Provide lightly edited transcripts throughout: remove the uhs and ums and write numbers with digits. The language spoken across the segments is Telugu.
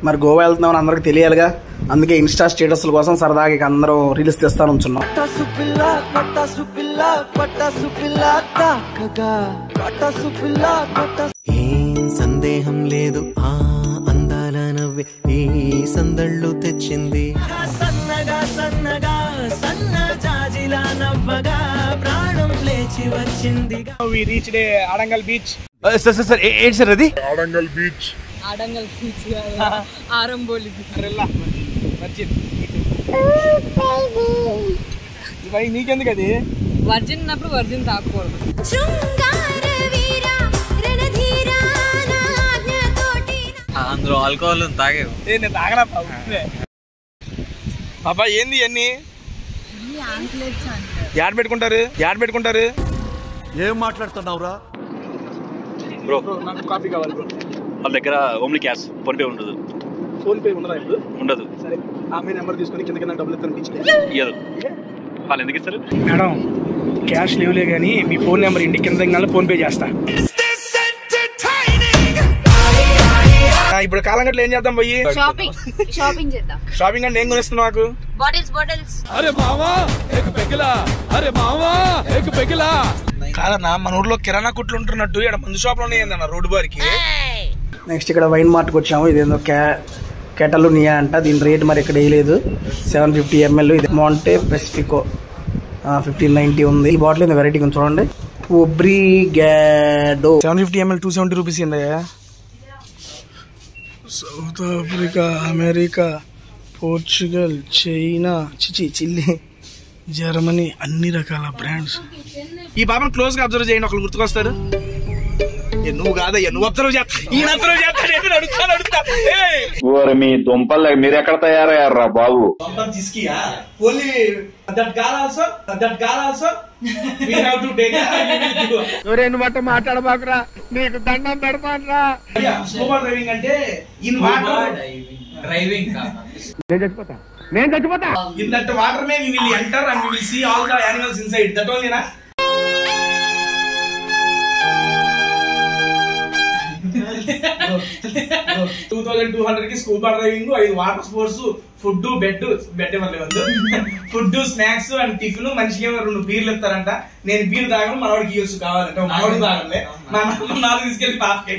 మరి గోవా వెళ్తున్నామని అందరికి తెలియాలిగా, అందుకే ఇన్స్టా స్టేటస్ల కోసం సరదాగా అందరూ రీల్స్ తెస్తాను ఉంచున్నాం. ఏం సందేహం లేదు ఆ అందాల నవ్వే ఈ సందళ్ళు తెచ్చింది. సన్నగా సన్నగా సన్న జాజిలా నవ్వగా ప్రాణం లేచి వచ్చింది. We reached Adangal beach. Sir ఏంటి సార్ అది? Adangal beach. Adangal beach ఆరంబోలి వర్జిన్ నీకెందుకు అది? వర్జిన్ ఉన్నప్పుడు వర్జిన్ తాకూడదు. అందులో ఆల్కహాల్ తాగేవు. నేను తాగనా పాపా? ఏంది అన్ని యాడ్ పెట్టుకుంటారు? ఏం మాట్లాడుతున్నావురా బ్రో? నాకు కాఫీ కావాలి బ్రో. వాళ్ళ దగ్గర ఓన్లీ క్యాష్, ఫోన్ పే ఉండదు. ఫోన్ పే ఉండదా ఇప్పుడు? ఉండదు. సరే మీ నెంబర్ తీసుకొని కిందకి నాకు డబ్బులు ఇస్తాను. ఇయ్యదు. వాళ్ళు ఎందుకు ఇస్తారు మేడం? క్యాష్ లేవులే కానీ మీ ఫోన్ నెంబర్ ఇంటికి కింద ఫోన్ పే చేస్తా. ఇప్పుడు కాలం గట్ల ఏం చేద్దాం పోయి? షాపింగ్ చేద్దాం. షాపింగ్ అంటే ఏం కొనిస్తున్నావు నాకు? బాటిల్స్. అరే మావా ఏక పెగిలా. కాదన్నా, మన ఊర్లో కిరాణా కుట్లు ఉంటున్నట్టు ఇక్కడ మందు షాప్లోనే ఏందన్న రోడ్డు బారికి. నెక్స్ట్ ఇక్కడ వైన్ మార్ట్కి వచ్చాము. ఇదేందో కెటలునియా అంట. దీని రేట్ మరి ఇక్కడ వేయలేదు. 750 ml. ఇది మాంటే పెసిఫికో 1590 ఉంది. ఈ బాటిల్ ఏందో వెరైటీగా ఉంది చూడండి. ఒబ్రిగాడో 750 ml 270 రూపీస్ ఏందయ్యా? South Africa, America, Portugal, China, Chile, Germany, అన్ని రకాల బ్రాండ్స్. ఈ పాపను క్లోజ్ గా అబ్జర్వ్ చేయండి, ఒకరు గుర్తుకొస్తారు. నువ్వు కాదయ్యా, నువ్వు అబ్జర్వ్ చేస్తా. మీ దుంపలు మీరు ఎక్కడ తయారయ్యారా బాబు? బట్ట మాట్లాడబాకురా, నీకు దండం పెడతానరా. స్కూబా డ్రైవింగ్ అంటే ఇన్ వాటర్ డ్రైవింగ్. నేను చచ్చిపోతా. In that water may we will enter and we will see all the animals inside. That ఓన్లీనా? 2200 కి scuba driving, 5 water sports, food, bed food, snacks and tiffin. మనిషికి 2 బీర్లు ఇస్తారంట. నేను బీర్ తాగను, మనవాడికి ఇవ్వచ్చు కావాలంటే. మనవాడికి తాగలే, మన 4 తీసుకెళ్ళి పాపకి.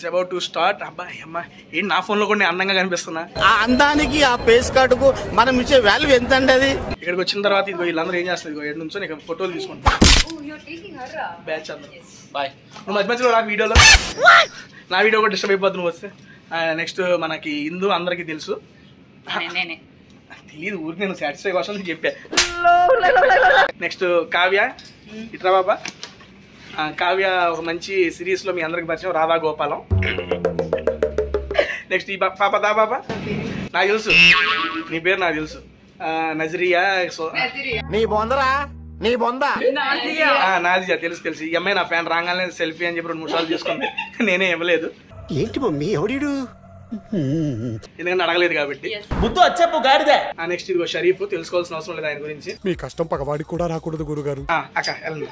About to start. అమ్మా ఏంటి నా ఫోన్ లో కూడా అందంగా కనిపిస్తున్నా? ఆ అందానికి, ఆ ఫేస్ కార్డుకు మనం ఇచ్చే వాల్యూ ఎంత అండి అది? ఇక్కడికి వచ్చిన తర్వాత ఇదిగో వీళ్ళందరూ ఏం చేస్తారు, ఇదిగో ఎటు నుంచో నీకు ఫోటోలు తీసుకుంటా. బ్యాచ్ అందరూ బాయ్. నువ్వు మధ్య మధ్యలో నాకు వీడియోలో నా వీడియో కూడా డిస్టర్బ్ అయిపోతుంది నువ్వు వస్తే. నెక్స్ట్ మనకి హిందూ అందరికీ తెలుసు. తెలియదు ఊరికి, నేను సాటిస్ఫై కోసం చెప్పా. నెక్స్ట్ కావ్య, ఇట్రా బాబా. కావ్య ఒక మంచి సిరీస్ లో మీ అందరికి పరిచయం, రాధా గోపాలం. నెక్స్ట్ ఈ పాప దా పాప, నాకు తెలుసు నీ పేరు, నాకు తెలుసు. నజరియా. నీ బొందరా, నీ బొంద. నాజియా తెలుసు. ఈ అమ్మాయి నా ఫ్యాన్. రాగానే సెల్ఫీ అని చెప్పి 2-3 సార్లు తీసుకుంది. నేనే ఇవ్వలేదు. ఏంటి మమ్మీ ఎవడు? ఎందుకంటే అడగలేదు కాబట్టి. బుద్ధు వచ్చేపు గాడిదే. నెక్స్ట్ ఇదిగో షరీఫ్, తెలుసుకోవాల్సిన అవసరం లేదు ఆయన గురించి. మీ కష్టం పగవాడికి కూడా రాకూడదు గురుగారు. అక్క వెళ్ళండి,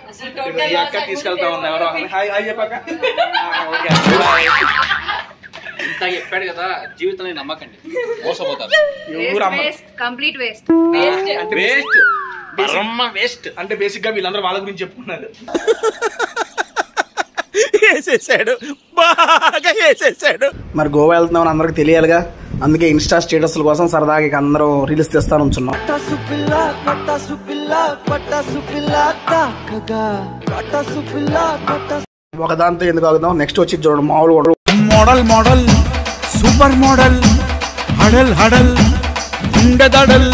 అక్క తీసుకెళ్తా ఉంది. ఎవరో హాయ్ చెప్పాక ఇంత చెప్పాడు కదా, జీవితంలో నమ్మకండి, మోసపోతారు. వేస్ట్ అంటే బేసిక్ గా వీళ్ళందరూ వాళ్ళ గురించి చెప్పుకున్నారు. మరి గోవా వెళ్తున్నామని అందరికి తెలియాలిగా, అందుకే ఇన్స్టా స్టేటస్ల కోసం సరదాగా అందరూ రీల్స్ తెస్తాను ఉంచున్నాం. ఒకదాంతో ఎందుకు ఆగుదాం. నెక్స్ట్ వచ్చి చూడండి మామూలు మోడల్ సూపర్ మోడల్ హడల్ ఉండదడల్.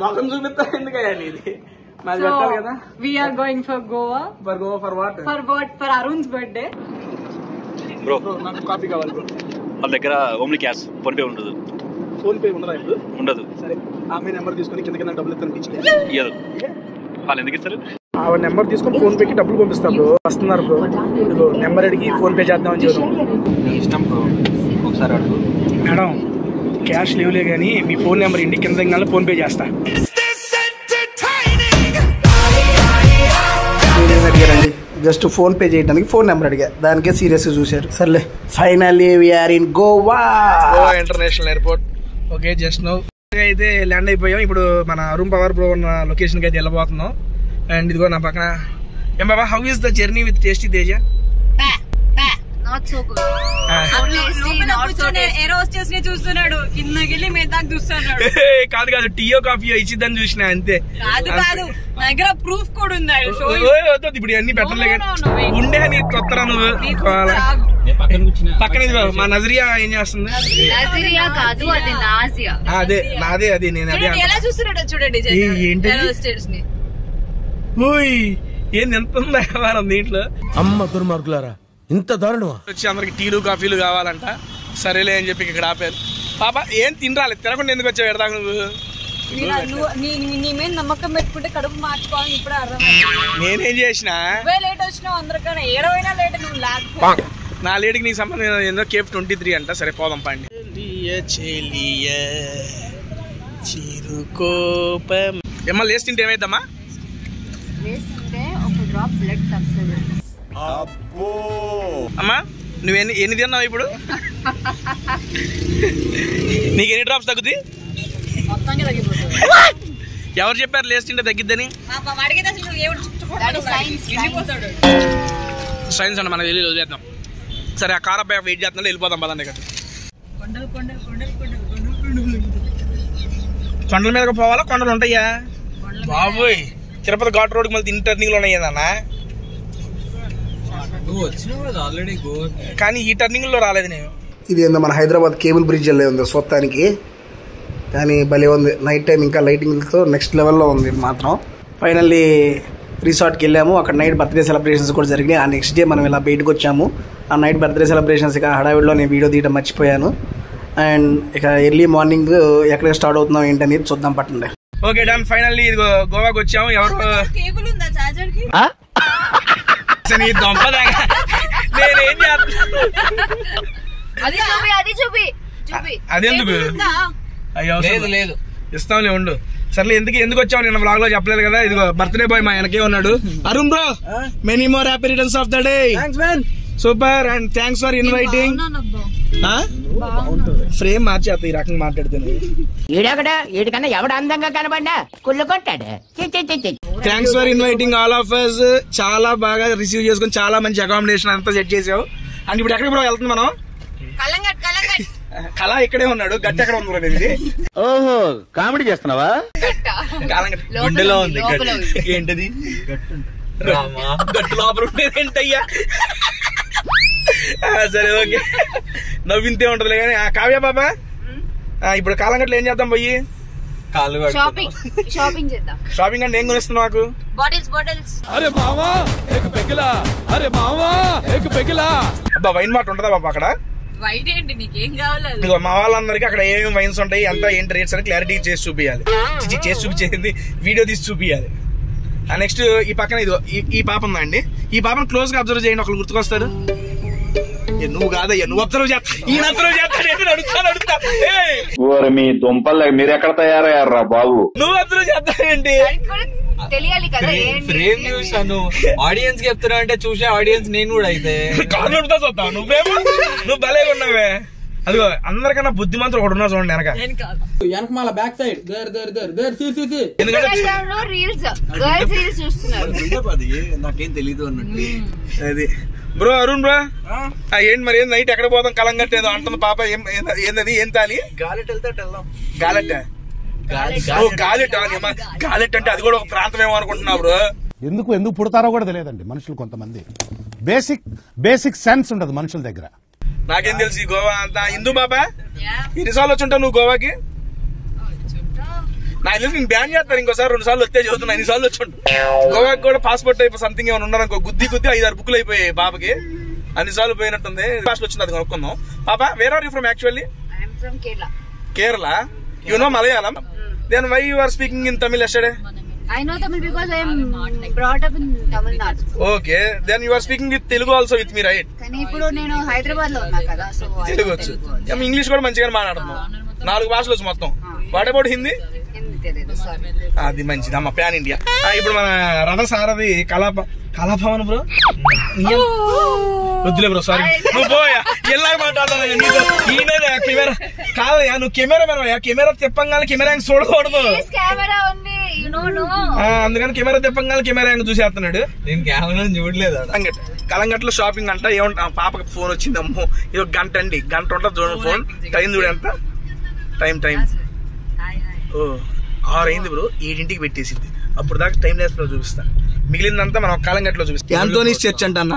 మొఖం చూపిస్తారు ఎందుకయ్యా ఇది? So we are going for Goa. For what? For Arun's birthday. Bro నాకు కాఫీ కావాలి బ్రో. వాళ్ళ దగ్గర ఓన్లీ క్యాష్, ఫోన్ పే ఉండదు. ఫోన్ పే ఉండదా ఇప్పుడు? ఉండదు. సరే ఆమె నెంబర్ తీసుకొని కింద డబ్బులు ఇస్తాను ఇయ్యదు. వాళ్ళు ఎందుకు ఇస్తారు? ఆవిడ నెంబర్ తీసుకొని ఫోన్ పేకి డబ్బులు పంపిస్తాం బ్రో. వస్తున్నారు బ్రో. ఇదిగో నెంబర్ అడిగి ఫోన్ పే చేద్దామని చూద్దాం. నీ ఇష్టం బ్రో, ఒకసారి అడుగు. మేడం క్యాష్ లేవులే కానీ మీ ఫోన్ నెంబర్ ఇంటికి కింద ఫోన్ పే చేస్తా. అడిగారండి జస్ట్ ఫోన్ పే చేయడానికి ఫోన్ నెంబర్ అడిగా, దానికే సీరియస్గా చూశారు. సర్లే finally we are in Goa international airport. Okay just now అయితే ల్యాండ్ అయిపోయాం. ఇప్పుడు మన అరుణ్ పవర్ బ్రో ఉన్న లొకేషన్కి అయితే వెళ్ళబోతున్నాం. అండ్ ఇదిగో నా పక్కన ఏం బాబా, how is the journey with tasty Teja? Not so good. Air hostess ని చూస్తున్నాడు, కిందకెళ్ళి మేదాకు చూస్తున్నాడు. కాదు కాదు, టీయో కాఫీయో ఇచ్చిద్దని చూసిన అంతే. కాదు కాదు, నా దగ్గర ప్రూఫ్ కూడా ఉంది. ఇప్పుడు అన్ని పెట్టలే ఉండే అని కొత్తరా నువ్వు. పక్కన మా నజరియా ఏం చేస్తుంది? నజరియా కాదు, అది నాజియా. అదే నాదే, అది నేను అదే. ఎలా చూస్తున్నాడు చూడండి ఏంటి హోస్టెస్ ని. ఏంది ఎంత ఉందా వ్యవహారం దీంట్లో? అమ్మ దుర్మార్గులారా, ఇంత దారుణమా? వచ్చి అందరికి టీలు కాఫీలు కావాలంట. సరేలే అని చెప్పి ఇక్కడ ఆపారు. పాప ఏం తినరాలి, తినకుండా ఎందుకు వచ్చావు ఎడదాకా నువ్వు? నీ మీద నమ్మకం పెట్టుకుంటే కడుపు మార్చుకోవాలని ఇప్పుడు అర్థమైంది. నేనేం చేసిన? లేట్ వచ్చినావు అందరికన్నా, ఏడవైనా లేట్. నువ్వు లాగ్ నా లేడికి నీకు సంబంధం ఏందో. కేఫ్ 23 అంట. సరే పోదాం పండి. ఏమన్నా లేసి తింటే ఏమైద్దమ్మా? వేస్తుంటే ఒక డ్రాప్ బ్లడ్ తగ్గుతుంది. అమ్మా నువ్వు ఎన్ని తిన్నావు ఇప్పుడు? నీకు ఎన్ని డ్రాప్స్ తగ్గుద్ది? మొత్తంగా తగ్గిపోతుంది. ఎవరు చెప్పారు లేసి తింటే తగ్గిద్దని? సైన్స్ అండి, మనకు వెళ్ళి వదిలేద్దాం. సరే ఆ కార్ అబ్బాయి వెయిట్ చేస్తున్నా, వెళ్ళిపోదాం పదండి. ఇక్కడ కొండల మీదకి పోవాలా, కొండలు ఉంటాయా బాబోయ్? తిరుపతి ఘాట్ రోడ్కి మళ్ళీ ఇన్ని టర్నింగ్లు ఉన్నాయి అన్న. కానీ ఈ టర్నింగ్ లో రాలేదు నేను. ఇది ఏందో మన హైదరాబాద్ కేబుల్ బ్రిడ్జ్ వెళ్ళే ఉంది స్వత్తానికి, కానీ భలే ఉంది. నైట్ టైం ఇంకా లైటింగ్తో నెక్స్ట్ లెవెల్లో ఉంది మాత్రం. ఫైనల్లీ రిసార్ట్కి వెళ్ళాము. అక్కడ నైట్ బర్త్డే సెలబ్రేషన్స్ కూడా జరిగినాయి. ఆ నెక్స్ట్ డే మనం ఇలా బయటకు వచ్చాము. ఆ నైట్ బర్త్డే సెలబ్రేషన్స్ ఇక హడావిడిలో నేను వీడియో తీయడం మర్చిపోయాను. అండ్ ఇక ఎర్లీ మార్నింగ్ ఎక్కడ స్టార్ట్ అవుతున్నాం ఏంటని చూద్దాం పట్టండి. ఓకే డన్, ఫైనల్లీ ఇది గోవాకి వచ్చాము. ఎవరు కేబుల్ ఉందా చార్జర్ కి? నేనేం చేస్తాను? అది చూపి అదెందుకు? అయ్యో లేదు ఇస్తాంలే ఉండు. సర్లే ఎందుకు వచ్చావు నిన్న బ్లాగ్ లో చెప్పలేదు కదా. ఇదిగో బర్త్డే బాయ్ మా వెనకే ఉన్నాడు. Arun bro, many more happy returns of the day. Super and thanks for inviting. Frame మార్చేస్తా ఈ రకంగా మాట్లాడుతున్నాను. ఎవడు అందంగా కనబడ్డా కుళ్ళు కొట్టాడు. Thanks for inviting all of us. చాలా బాగా రిసీవ్ చేసుకుని చాలా మంచి అకామిడేషన్ అంతా సెట్ చేసావు. అండ్ ఇప్పుడు ఎక్కడికి బ్రో వెళ్తుంది మనం? కళ ఇక్కడే ఉన్నాడు, గట్టి ఎక్కడ ఉంది? ఓహో కామెడీ చేస్తున్నావా? గుండెలో ఉంది. ఏంటది? గట్టు లోపల ఉండేదేంటయ్యా? సరే ఓకే, నవ్వింతే ఉంటది కానీ. కావ్య బాబా, ఇప్పుడు కాలంగట్లో ఏం చేద్దాం పోయి? షాపింగ్ చేద్దాం. షాపింగ్ అంటే ఏం కొనిస్తున్నావు నాకు? బాటిల్స్. అరే మావా ఏక పెగిలా, అరే మావా ఏక పెగిలా. అబ్బా వైన్ మార్ట్ ఉంటుందా బాబా అక్కడ? వైట్ ఏంటి, నీకేం కావాలి? ఇదిగో మా వాళ్ళందరికీ అక్కడ ఏమేమి వైన్స్ ఉంటాయి, అంతా ఏంటి రేట్స్ అని క్లారిటీ చేసి చూపించాలి. చేసి చూపించేది వీడియో తీసి చూపించాలి. నెక్స్ట్ ఈ పక్కన ఇదిగో ఈ పాప ఉందా అండి, ఈ పాపను క్లోజ్ గా అబ్జర్వ్ చేయండి, ఒకరు గుర్తుకొస్తారు. నువ్వు కాదయ్యా, నువ్వు అబ్జర్వ్ చేస్తా, ఈయన అబ్జర్వ్ చేస్తా. మీ దుంపలు మీరు ఎక్కడ తయారయ్యారా బాబు? నువ్వు అబ్జర్వ్ చేస్తావేంటి? తెలియాలి కదా. ఫ్రేమ్ చూసాను, ఆడియన్స్ కి చెప్తున్నా అంటే చూసే ఆడియన్స్ నేను కూడా అయితే కాదు చూస్తావు. నువ్వేమో నువ్వు భలే ఉన్నావే. అదిగో అందరికన్నా బుద్ధిమంతులు ఒకటి ఉన్నా చూడండి వెనక. వెనకమాల బ్యాక్ సైడ్ నాకేం తెలీదు అన్నట్టు. అది బ్రో అరుణ్ బ్రో, ఏంటి మరి నైట్ ఎక్కడ పోతాం? కలంగట్ ఏదో అంటుంది పాప. ఏంటది? ఏం తాలి? గాలెట్ వెళ్తే వెళ్ళాం. గాలెట్ గాలెట్ అంటే అది కూడా ఒక ప్రాంతం ఏమో అనుకుంటున్నావు బ్రో. ఎందుకు పుడతారో కూడా తెలియదండి మనుషులు. కొంతమంది బేసిక్ సెన్స్ ఉండదు మనుషుల దగ్గర. నాకేం తెలుసు గోవా అంతా. హిందూ బాబా, ఎన్నిసార్లు వచ్చి ఉంటావు నువ్వు గోవాకి? నాకు తెలిసి నేను బ్యాన్ చేస్తాను. ఇంకోసారి 2 సార్లు వస్తే చదువుతున్నా, 2 సార్లు వచ్చి గోవాకి కూడా పాస్పోర్ట్ అయిపోయి సంథింగ్ ఏమైనా ఉన్నారనుకో, గుద్ది 5-6 బుక్లు అయిపోయాయి బాబకి. అన్ని సార్లు పోయినట్టుంది. ఫాస్ట్ వచ్చింది, అది కొనుక్కుందాం. పాప where are you from actually? Kerala. You know Malayalam? Then why you are speaking in Tamil yesterday? I know Tamil because I am brought up in Tamil Nadu. Okay. Then you are speaking with Telugu also with me, right? కానీ ఇప్పుడు నేను హైదరాబాద్ లో ఉన్నా కదా, సో తెలుగు వచ్చు. ఇంగ్లీష్ కూడా మంచిగానే మాట్లాడుతున్నావు. 4 భాషలు వచ్చు మొత్తం. What about Hindi? హిందీ తెలియదు, సారీ. అది మంచిది అమ్మ, ప్యాన్ ఇండియా. ఇప్పుడు మన రథసారథి కళాభవన్ బ్రో. వద్దులే బ్రో, సారీ. నువ్వు పోయా ఎలా మాట్లాడతాను నీతో. ఈయన కెమెరా కాదయ్యా, నువ్వు కెమెరా మనవయ్యా. కెమెరా తిప్పంగానే కెమెరా చూడకూడదు. అందుకని కెమెరా తిప్పంగానే కెమెరా చూసేస్తున్నాడు. నేను కెమెరా చూడలేదు. కలంగట్లో షాపింగ్ అంట. ఏమంటా పాపకి ఫోన్ వచ్చింది. అమ్మో ఇది 1 గంట అండి. గంట ఉంటుంది చూడండి ఫోన్. టైం చూడ ఎంత టైం. ఓ 6 అయింది బ్రో. 7ంటికి పెట్టేసింది. అప్పుడు దాకా టైం లెస్ లో చూపిస్తా. మిగిలిందంతా మనం కాలంగట్లో చూపిస్తాం. యాంథోనీస్ చర్చ్ అంట అన్న.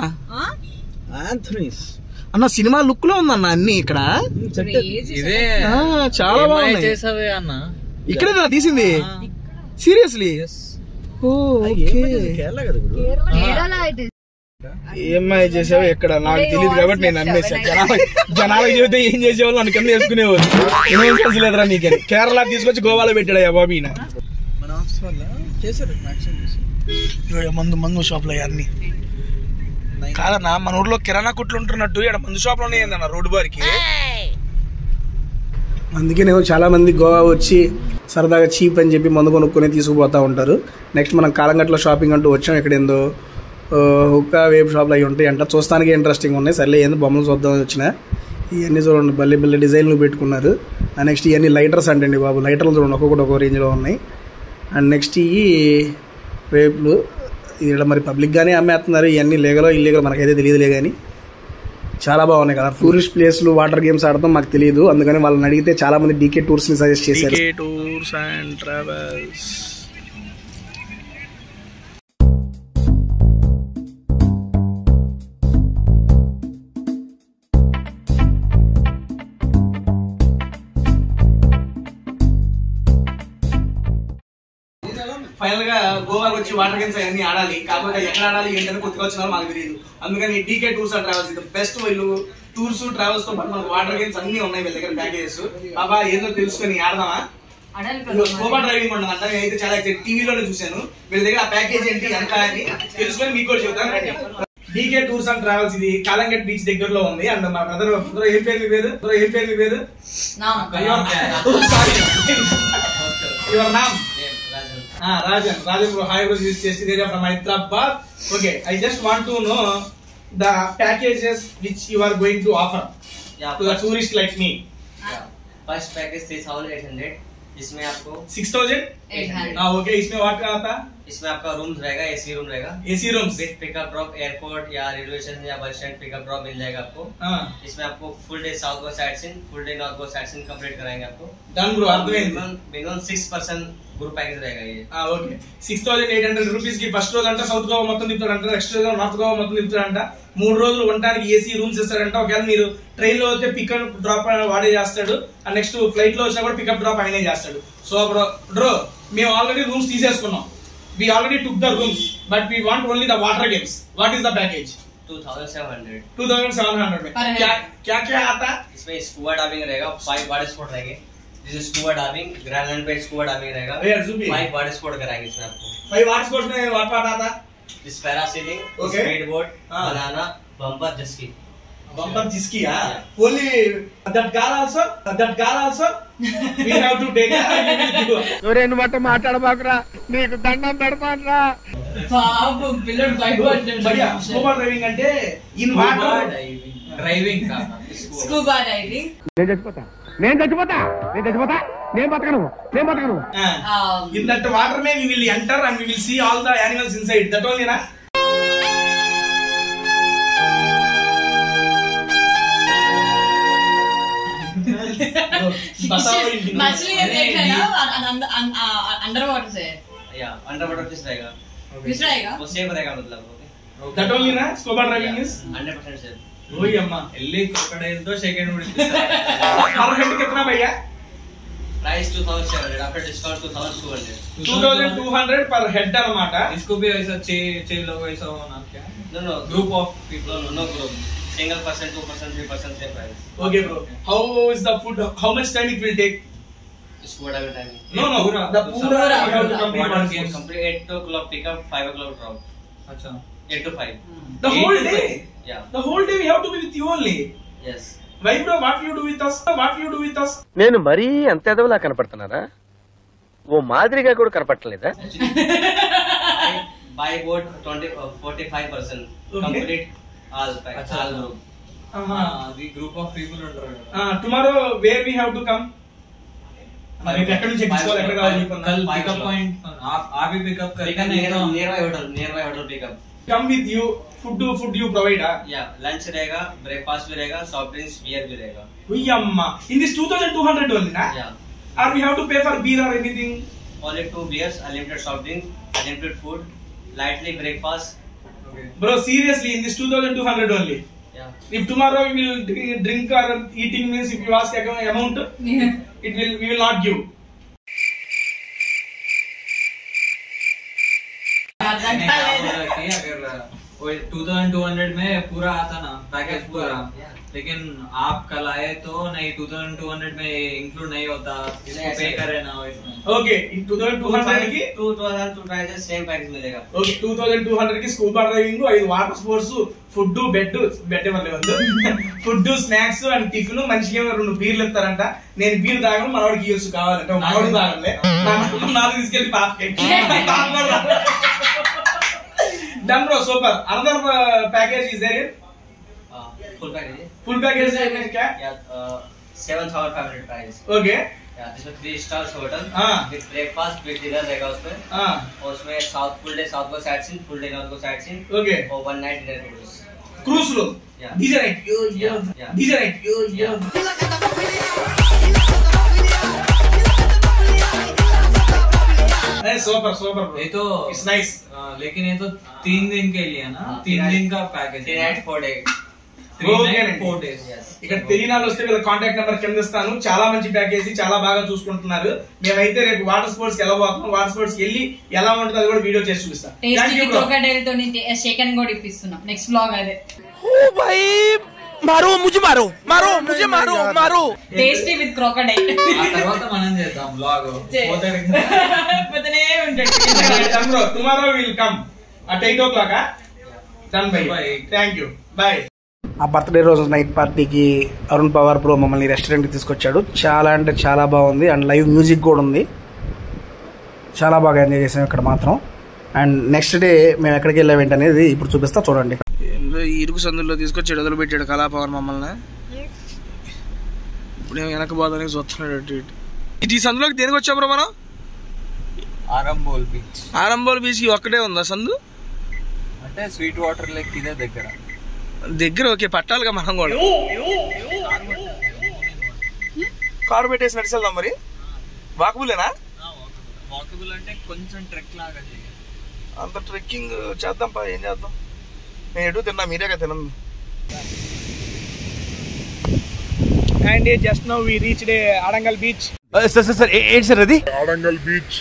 అన్న సినిమా లుక్ లో ఉందన్న అన్ని ఇక్కడ. ఇదే చాలా బాగుంది. చేసావే అన్న, ఇక్కడే నా తీసింది. సీరియస్లీ? ఏమై చేసావు ఎక్కడ నాకు తెలియదు కాబట్టి నేను అమ్మేసా. జనాలకు చెబితే ఏం చేసేవాళ్ళు నన్ను కింద వేసుకునేవాళ్ళు. ఏమేం తెలుసు లేదురా నీకని. కేరళ తీసుకొచ్చి గోవాలో పెట్టాడయ్యా బాబు ఈయన. మందు షాప్ లో అన్ని కాదన్నా. మన ఊర్లో కిరాణా కొట్లు ఉంటున్నట్టు ఇక్కడ మందు షాప్ లోనే ఏందన్న రోడ్డు బారికి. అందుకే నేను చాలా మంది గోవా వచ్చి సరదాగా చీప్ అని చెప్పి మందు కొనుక్కొని తీసుకుపోతూ ఉంటారు. నెక్స్ట్ మనం కాలంగట్లో షాపింగ్ అంటూ వచ్చాం. ఇక్కడ ఏందో హుక్కా వేప్ షాప్లు అవి ఉంటాయి అంట. చూస్తానికి ఇంట్రెస్టింగ్ ఉన్నాయి. సర్లే ఏందో బొమ్మలు చూద్దామని వచ్చిన. ఇవన్నీ చూడండి బల్లె డిజైన్లు పెట్టుకున్నారు. నెక్స్ట్ ఇవన్నీ లైటర్స్ అంటండి బాబు. లైటర్లు చూడండి ఒక్కొక్కటి ఒక్కో రేంజ్లో ఉన్నాయి. అండ్ నెక్స్ట్ ఈ వేపులు ఇక్కడ మరి పబ్లిక్గానే అమ్మేస్తున్నారు. ఇవన్నీ లీగలో ఇల్లీగల్ మనకైతే తెలియదులే కానీ చాలా బాగున్నాయి కదా. టూరిస్ట్ ప్లేస్లు వాటర్ గేమ్స్ ఆడతాం మాకు తెలియదు. అందుకని వాళ్ళని అడిగితే చాలా మంది డీకే టూర్స్ ని సజెస్ట్ చేశారు. DK tours and travels. Final గా గోవాకి వచ్చి వాటర్ గేమ్స్ అవన్నీ ఆడాలి. కాకపోతే ఎక్కడ ఆడాలి ఏంటంటే కొత్తగా వచ్చినా మాకు తెలియదు. అందుకని డీకే టూర్స్ అండ్ ట్రావెల్స్ ఇది బెస్ట్. వీళ్ళు టూర్స్ ట్రావెల్స్ తో పాటు మనకు వాటర్ గేమ్స్ అన్ని ఉన్నాయి వీళ్ళ దగ్గర ప్యాకేజెస్. బాబా ఏదో తెలుసుకొని ఆడదామా? స్కూబా డ్రైవింగ్ ఉంటుందంట. నేనైతే చాలా టీవీలోనే చూశాను. వీళ్ళ దగ్గర ఆ ప్యాకేజ్ ఏంటి ఎంత అని తెలుసుకొని మీకు కూడా చెబుతాను. డీకే టూర్స్ అండ్ ట్రావెల్స్ ఇది కాలంగట్ బీచ్ దగ్గరలో ఉంది. అండ్ మా బ్రదర్ ఏం పేరు మీ పేరు? యువర్ నామ్? Rajan bro, hi bro, this is Chesty Deja from Hyderabad. Okay, I just want to know the packages which you are going to offer to the tourist like me. First package 3,800, इसमें आपको 6,800. ओके, इसमें व्हाट का आता? इसमें आपका रूम्स रहेगा, एसी रूम रहेगा. AC rooms with pickup drop airport या रेलवे स्टेशन या बस स्टैंड पिकअप ड्रॉप मिल जाएगा आपको. इसमें आपको full day south Goa sightseeing, full day north Goa sightseeing complete कराएंगे आपको. Done bro. Minimum 6% group package रहेगा ये. ఓకే 6,800 రూపీస్ కి ఫస్ట్ రోజు అంటే సౌత్ గోవా మొత్తం తిప్పుతాడంట. నెక్స్ట్ రోజు నార్త్ గోవా మొత్తం తిప్పుతాడంట. 3 రోజులు ఉండడానికి ఏసీ రూమ్స్ ఇస్తాడంట. ఒకవేళ మీరు ట్రైన్ లో అయితే పికప్ డ్రాప్ వాడే చేస్తాడు. అండ్ నెక్స్ట్ ఫ్లైట్ లో వచ్చినా కూడా పికప్ డ్రాప్ ఆయనే చేస్తాడు. సో బ్రో మేము ఆల్రెడీ రూమ్స్ తీసేసుకున్నాం. we already took the rooms but we want only the water games. what is the package? 2,700 में क्या आता? इसमें स्कूबा डाइविंग रहेगा, 5 वाटर स्पोर्ट रहेंगे. दिस इज स्कूबा डाइविंग, ग्रैंडलैंड पे स्कूबा डाइविंग रहेगा. 5 वाटर स्पोर्ट कराएंगे इसमें आपको. 5 वाटर स्पोर्ट्स में व्हाट आता? This parasailing, speed boat, banana, bumper jet ski. Bumper jiski, only that car also we have to take ఎవరేను మాట మాట్లాడబాకురా, నీకు దండం పెడతానురా. పాపం పిల్లడు భయపడ్డాడు. భయ్యా స్కూబా డ్రైవింగ్ అంటే ఇన్ వాటర్ డ్రైవింగ్ కాదు, స్కూబా డ్రైవింగ్. నేను చచ్చిపోతా నేను బతకను. in that water may we will enter and we will see all the animals inside. that only na? मछली देखना ना अंडर वाटर से. या अंडर वाटर फिश रहेगा. वो सेफ रहेगा मतलब. that only na? scuba driving is 100% safe. वही अम्मा ఎల్లి క్రొకడైల్ తో సెకండ్ हर हेड कितना भैया? Price 2,700 after discount 2,200. 2,200 पर हेड अన్నమాట. इसको भी ऐसा 6 लोग ऐसा होना क्या? No, group of people. No group. single person, 2%, 3% same price. Okay, bro. How is the food? How much time it will take? It's whatever time. No. The pura you have to complete one game. Complete 8 o'clock pick up, 5 o'clock drop. Acha. 8 to 5. The whole day? Yeah. The whole day we have to be with you only. Yes. Why bro? What you do with us? What you do with us? నేను మరీ అంత ఎదవలా కనపడుతున్నారా? ఓ మాదిరిగా కూడా కనపడలేదా? By boat 45%. Complete all pack. All group. The group of people ఉంటారు. Tomorrow where we have to come? మరి ఎక్కడ నుంచి ఎక్కించుకోవాలి ఎక్కడ కావాలి कल पिकअप पॉइंट आप ही पिकअप करेंगे नहीं तो nearby hotel pick up. Come with you. Food you provide? Yeah, lunch रहेगा, breakfast भी रहेगा, soft drinks, beer भी रहेगा. Uyamma. In this 2200 only, na? Yeah. Or we have to pay for beer or anything? Only 2 beers, unlimited soft drink, unlimited food, lightly breakfast. Okay. Bro, seriously, in this 2200 only. Yeah. If tomorrow we will drink or eating means if you ask amount, we will not give. अगर 2200 में पूरा आता ना पैकेज पूरा, लेकिन आप कल आए तो नहीं 2200 में इंक्लूड नहीं होता, इसको पे करे ना इसमें. Okay, in 2200 की 2000 prices same package मिलेगा. Okay, 2200 की scuba driving, 5 water sports, food bed food snacks and tiffin, మనిషికి 2 బీర్లు ఇస్తారంట. నేను బీర్ తాగను, మనవాడికి ఇయ్యొచ్చు కావాలంటే. మనవాడు తాగలే, నాకు తీసుకెళ్ళి పాపకి. Done bro, super. Another package is there? Full package. Full package is क्या? Yeah, 7,500 price. Okay. Yeah, this is 3 stars hotel. With breakfast, with dinner रहेगा उसमें. और उसमें full day south go sightseeing, full day north go sightseeing. Okay. और 1 night dinner cruise. Cruise lo. Yeah. DJ night. Yeah. DJ night. Super bro. ये तो It's nice. लेकिन ये तो 3 दिन के लिए ना, 3 दिन का package. 3 night 4 day. 3 night 4 days. ఇక్కడ తెలియని వాళ్ళు వస్తే వీళ్ళ కాంటాక్ట్ నెంబర్ కింద ఇస్తాను. చాలా మంచి ప్యాకేజీ, చాలా బాగా చూసుకుంటున్నారు. మేమైతే రేపు వాటర్ స్పోర్ట్స్ కి వెళ్ళబోతున్నాం. వాటర్ స్పోర్ట్స్ కి వెళ్ళి ఎలా ఉంటుంది అది కూడా వీడియో చేసి చూపిస్తాం. క్రోకోడైల్ తో షేకన్ కూడా ఇప్పిస్తున్నాం. నెక్స్ట్ వ్లాగ్ అదే. ఓ భాయ్ మారో ముझे మారో టేస్టీ విత్ క్రోకోడైల్. ఆ తర్వాత మనం చేద్దాం వ్లాగ్. పోతనే ఉంటాడు. Tomorrow will come at 8 o'clock. Done bye. Thank you. Bye. ఆ బర్త్డే రోజు నైట్ పార్టీకి అరుణ్ పవార్ ప్రో మమ్మల్ని రెస్టారెంట్కి తీసుకొచ్చాడు. చాలా అంటే చాలా బాగుంది. అండ్ లైవ్ మ్యూజిక్ కూడా ఉంది. చాలా బాగా ఎంజాయ్ చేసాం ఇక్కడ మాత్రం. అండ్ నెక్స్ట్ డే మేము ఎక్కడికి వెళ్ళాం అనేది ఇప్పుడు చూపిస్తా చూడండి. ఈ ఇరుకు సందుల్లో తీసుకొచ్చి వదిలిపెట్టాడు కళాపవన్ మమ్మల్ని. ఇప్పుడు ఏమో వెనక బాధని చూస్తున్నాడు. ఇటు ఈ సందులోకి దేనికి వచ్చాం బ్రో మనం? ఆరంబోల్ బీచ్ కి ఒక్కటే ఉందా సందు? అంటే స్వీట్ వాటర్ లేక్ ఇదే దగ్గర. ఓకే, పట్టాలిగా మనం కూడా. కారు పెట్టేసి నడిచి వెళ్దాం. మరి వాకబులేనా? వాకబుల్ అంటే కొంచెం ట్రెక్ లాగా అంత ట్రెక్కింగ్ చేద్దాం. ఏం చేద్దాం? నేను ఎటు తిన్నా, మీరేగా తినండి. And just now we reached Adangal beach. Sir ఏంటి సార్ అది? ఆడంగల్ బీచ్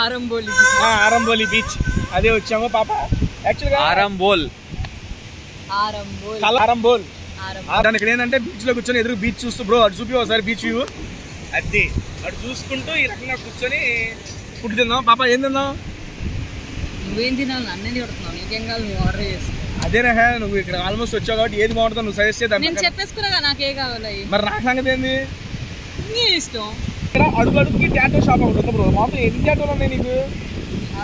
ఆరంబోలి బీచ్ అదే వచ్చాము పాప. యాక్చువల్గా ఆరంబోల్ దాని ఇక్కడ ఏంటంటే బీచ్ లో కూర్చొని ఎదురు బీచ్ చూస్తూ, బ్రో అటు చూపి ఒకసారి బీచ్ వ్యూ అది అటు చూసుకుంటూ ఈ రకంగా కూర్చొని ఫుడ్ తిందాం. పాప ఏం తిందాం? నువ్వేం తినాలి? అన్నీ కొడుతున్నావు. నీకేం కావాలి? నువ్వు ఆర్డర్ చేసి. అదేనా, నువ్వు ఇక్కడ ఆల్మోస్ట్ వచ్చావు కాబట్టి ఏది బాగుంటుందో నువ్వు సజెస్ట్ చేద్దాం. నేను చెప్పేసుకున్నా నాకే కావాలి. మరి నా సంగతి ఏంది? నీ ఇష్టం. ఇక్కడ అడుగు అడుగుకి టాటో షాప్ ఒకటి ఉంది బ్రో. మొత్తం ఎన్ని టాటోలు ఉన్నాయి నీకు?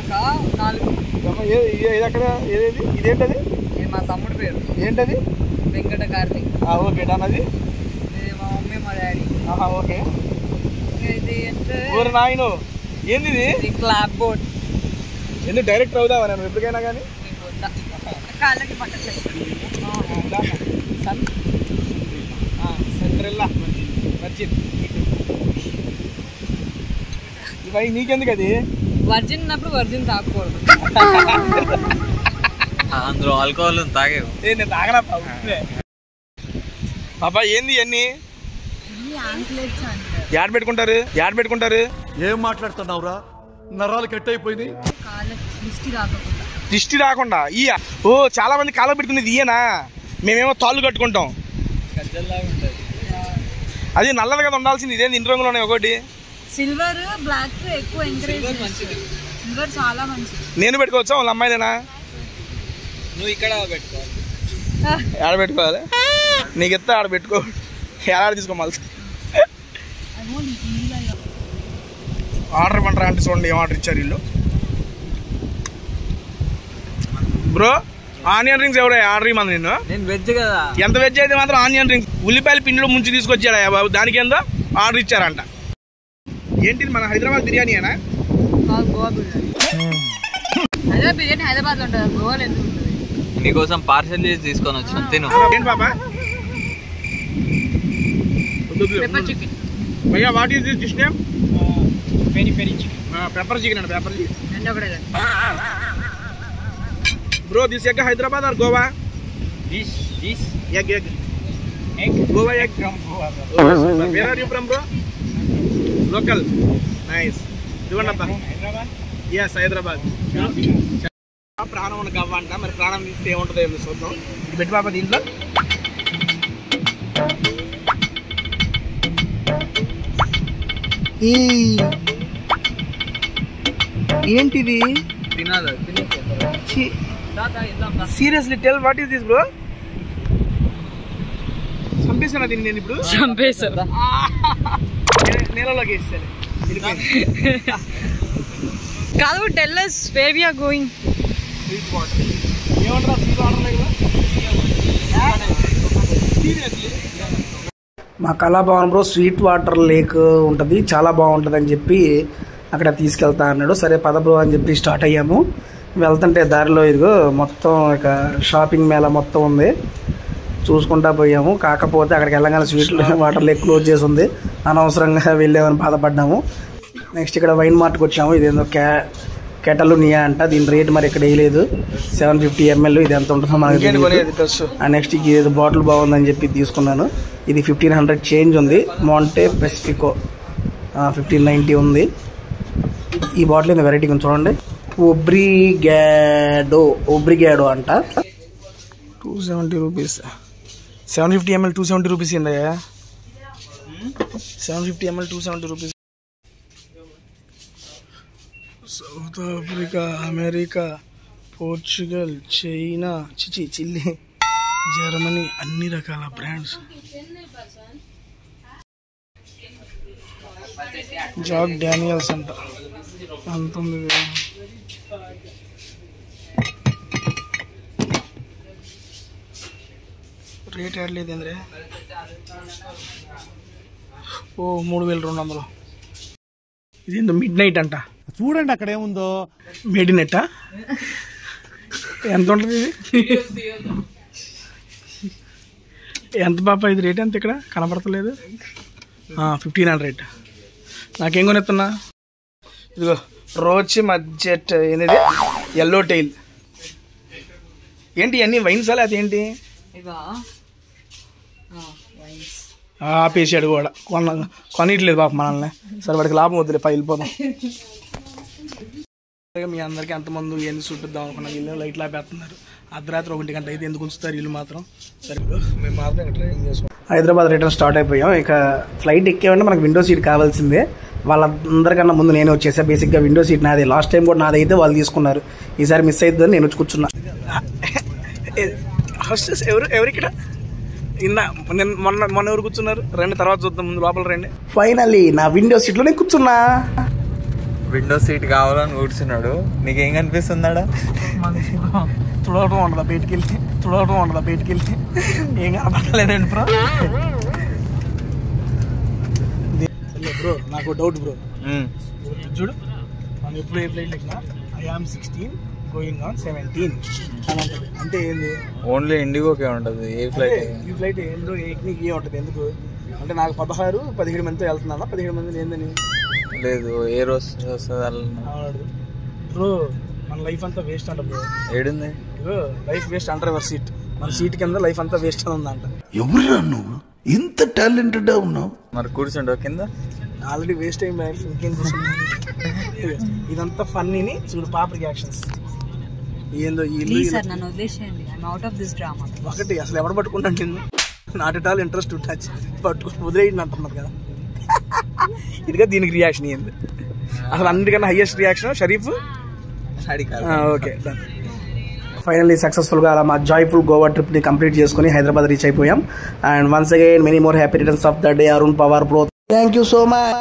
4. ఇది అక్కడ ఏదేది? ఇదేంటది? మా తమ్ముడు పేరు. ఏంటది? వెంకట కార్తిక్. Okay done. అది మా మమ్మీ మా డాడీ. ఓకే. ఇది ఊరు నాయను ఏంది ఇది? Clap board. ఎందుకు డైరెక్ట్ అవుదావా నేను ఎప్పటికైనా కానీ? కాళ్ళకి పట్టలేదు. సెంట్రెల్లా వర్జిన్. ఇవి నీకెందుకు? అది వర్జిన్ ఉన్నప్పుడు వర్జిన్ తాగకూడదు. అందులో ఆల్కహాల్ తాగే. నేను తాగనా పాపా? ఏంది అన్ని యాడ్ పెట్టుకుంటారు? ఏం మాట్లాడుతున్నావురా? నరాలు కట్ అయిపోయింది. కాళ్ళకి దిష్టి రాకుండా దిష్టి రాకుండా ఇయ్య. ఓ చాలా మంది కాలం పెట్టుకునేది ఇయ్యనా, మేమేమో తాళ్ళు కట్టుకుంటాం. అది నల్లది కదా ఉండాల్సింది, ఇదేంది ఇన్ని రంగులు ఉన్నాయి ఒకటి. సిల్వర్ బ్లాక్ ఎక్కువ ఎంకరేజ్ చేస్తారు. సిల్వర్ చాలా మంచిది. నేను పెట్టుకోవచ్చా వాళ్ళ అమ్మాయిదేనా? నువ్వు ఇక్కడ పెట్టుకోవాలి. ఆడ పెట్టుకోవాలి, నీకు ఎత్తా ఆడ పెట్టుకో, ఆడ తీసుకోవాలి. ఆర్డర్ ఇవ్వంటారా అంటే చూడండి ఏం ఆర్డర్ ఇచ్చారు వీళ్ళు. బ్రో ఆనియన్ రింగ్స్ ఎవరో ఆర్డర్ ఇవ్వమంది నిన్ను. నేను వెజ్ కదా. ఎంత వెజ్ అయితే మాత్రం ఆనియన్ రింగ్స్ ఉల్లిపాయలు పిండిలో ముంచి తీసుకొచ్చాడా బాబు, దానికి ఏందో ఆర్డర్ ఇచ్చారంట. ఏంటిది మన హైదరాబాద్ బిర్యానీనా? గోవా బిర్యానీ. బిర్యానీ హైదరాబాద్ లో ఉంటుంది, గోవాలో ఎందుకు ఉంటుంది? నీకోసం పార్సల్ చేసి తీసుకొని వచ్చాను, తిను. ఏంటి బాబా? Pepper chicken. భయ్యా what is this dish name? Peri peri chicken. Pepper chicken అండి, పెప్పర్ చికెన్. రెండు ఒకటే. Bro, this egg Hyderabad or Goa? This Egg. egg. Goa egg. From Goa. Where are you from, bro? Local. Nice. Hyderabad? Yes, Hyderabad. ప్రాణం ఉన్న గవ్వ అంట, మరి ప్రాణం తీస్తే ఏముంటుందో ఏమి చూద్దాం. ఇది పెట్టి పాప దీంట్లో. ఏంటిది? తినాలి. Seriously tell what is this bro? చంపేసానా దీన్ని నేను ఇప్పుడు? చంపేసా. నేలలోకి వేస్తాను. కాదు, tell us where we are going. Sweet water. ఏమంటారా స్వీట్ వాటర్ లేదు? సీరియస్లీ మా Kalabhavan bro sweet water lake ఉంటుంది, చాలా బాగుంటుంది అని చెప్పి అక్కడ తీసుకెళ్తా అన్నాడు. సరే పద బ్రో అని చెప్పి స్టార్ట్ అయ్యాము. వెళ్తుంటే దారిలో ఇదిగో మొత్తం ఇక షాపింగ్ మేళా మొత్తం ఉంది, చూసుకుంటా పోయాము. కాకపోతే అక్కడికి వెళ్ళగానే స్వీట్ వాటర్ లేక్ క్లోజ్ చేసి ఉంది, అనవసరంగా వెళ్ళామని బాధపడ్డాము. నెక్స్ట్ ఇక్కడ వైన్ మార్ట్కి వచ్చాము. ఇదేందో కెటలు నియా అంట, దీని రేట్ మరి ఇక్కడ వేయలేదు. 750 ml, ఇది ఎంత ఉంటుందో మనకి తెలియదు. నెక్స్ట్ ఇది బాటిల్ బాగుందని చెప్పి తీసుకున్నాను. ఇది 1500 చేంజ్ ఉంది. మాంటే పెసిఫికో 1590 ఉంది. ఈ బాటిల్ ఏదో వెరైటీ కొంచెం చూడండి, ఒబ్రిగాడో అంట. 270 రూపీస్. 750 ml 270 రూపీస్ ఏందయ్యా? 750 ml 270 rupees. South Africa, America, Portugal, China, Chile, Germany, అన్ని రకాల బ్రాండ్స్. జాక్ డానియల్స్ అంట, అంత ఉంది. రేట్ యాడ్ లేదేంద్రే. ఓ 3200. ఇదేందో మిడ్ నైట్ అంట, చూడండి అక్కడ ఏముందో. మేడ్ ఇన్ నెట్టా? ఎంత ఉంటుంది ఇది? ఎంత పాప ఇది రేట్ ఎంత? ఇక్కడ కనపడతలేదు. 1500. నాకేం కొనేస్తున్నా? ఇదిగో రోచ్ మధ్యట్, ఏంది ఎల్లో టైల్. ఏంటి అన్ని వైన్స్ అలా? అదేంటి ఆపేసాడు కూడా, కొనిట్లేదు పాప మనల్ని. సరే వాడికి లాభం వద్దులే, వెళ్ళిపోదాం. మీ అందరికీ ఎంతమంది ఎన్ని చూపిద్దాం అనుకున్నా, వీళ్ళు లైట్లు ఆపేస్తున్నారు. అర్ధరాత్రి 1 గంట అయితే ఎందుకు ఉంచుతారు వీళ్ళు మాత్రం. సరే మేము మాత్రం ట్రైనింగ్ చేసుకున్నాం. హైదరాబాద్ రిటర్న్ స్టార్ట్ అయిపోయాం. ఇక ఫ్లైట్ ఎక్కేమంటే మనకు విండో సీట్ కావాల్సిందే. వాళ్ళందరికన్నా ముందు నేనే వచ్చేసా. బేసిక్గా విండో సీట్ నాదే. లాస్ట్ టైం కూడా నాదైతే వాళ్ళు తీసుకున్నారు, ఈసారి మిస్ అవుతుందని నేను వచ్చి కూర్చున్నా. హోస్టెస్ ఎవరు ఇక్కడ? మొన్న ఎవరు కూర్చున్నారు? రండి తర్వాత చూద్దాం, ముందు లోపల రండి. ఫైనల్లీ నా విండో సీట్లో నేను కూర్చున్నా. విండో సీట్ కావాలని కూర్చున్నాడు. నీకేం కనిపిస్తుందా? చూడటం ఉండదా బయటికి వెళ్తే? ఏం కనపడలేదండి బ్రో. బ్రో నాకు డౌట్ బ్రో, చూడు మనం ఎప్పుడు ఏ ఫ్లైట్ ఎక్కినా ఐఆమ్ 16 గోయింగ్ ఆన్ 17 అని ఉంటుంది. అంటే ఏంది? ఓన్లీ ఇండిగోకే ఉంటుంది. ఏ ఫ్లైట్? ఈ ఫ్లైట్ ఏందో నీకు ఏ ఉంటుంది? ఎందుకు అంటే నాకు 17 మందితో వెళ్తున్నానా? 17 మంది ఏందని లేదు, ఏ రోజు వస్తుంది బ్రో. మన లైఫ్ అంతా వేస్ట్ అంట బ్రో. ఏడుంది లైఫ్ వేస్ట్ అంటారు. ఎవరి సీట్ మన సీట్ కింద లైఫ్ అంతా వేస్ట్ అని ఉందంట. ఎవరురా నువ్వు ఇంత టాలెంటెడ్ ఉన్నావు? మరి కూర్చుండో కింద. ఆల్రెడీ వేస్ట్ అయింది లైఫ్, ఇంకేం కూర్చుంది. ఇదంతా ఫన్నీని చూడు, పాప రియాక్షన్స్. ఏందో ప్లీజ్ సార్ నన్ను వదిలేసేయండి. I'm out of this drama. ఒకటి అసలు ఎవరు పట్టుకుంటాను నిన్ను, not at all interest touch, పట్టుకుని వదిలేయండి అంటున్నారు కదా. ఇదిగా దీనికి రియాక్షన్ ఏంది అసలు, అన్నిటికన్నా highest reaction Sharif. Okay done. Finally సక్సెస్ఫుల్గా అలా మా జాయ్ఫుల్ గోవా ట్రిప్ని కంప్లీట్ చేసుకుని హైదరాబాద్ రీచ్ అయిపోయాం. And once again many more happy returns of the day Arun Pawar bro. Thank you so much.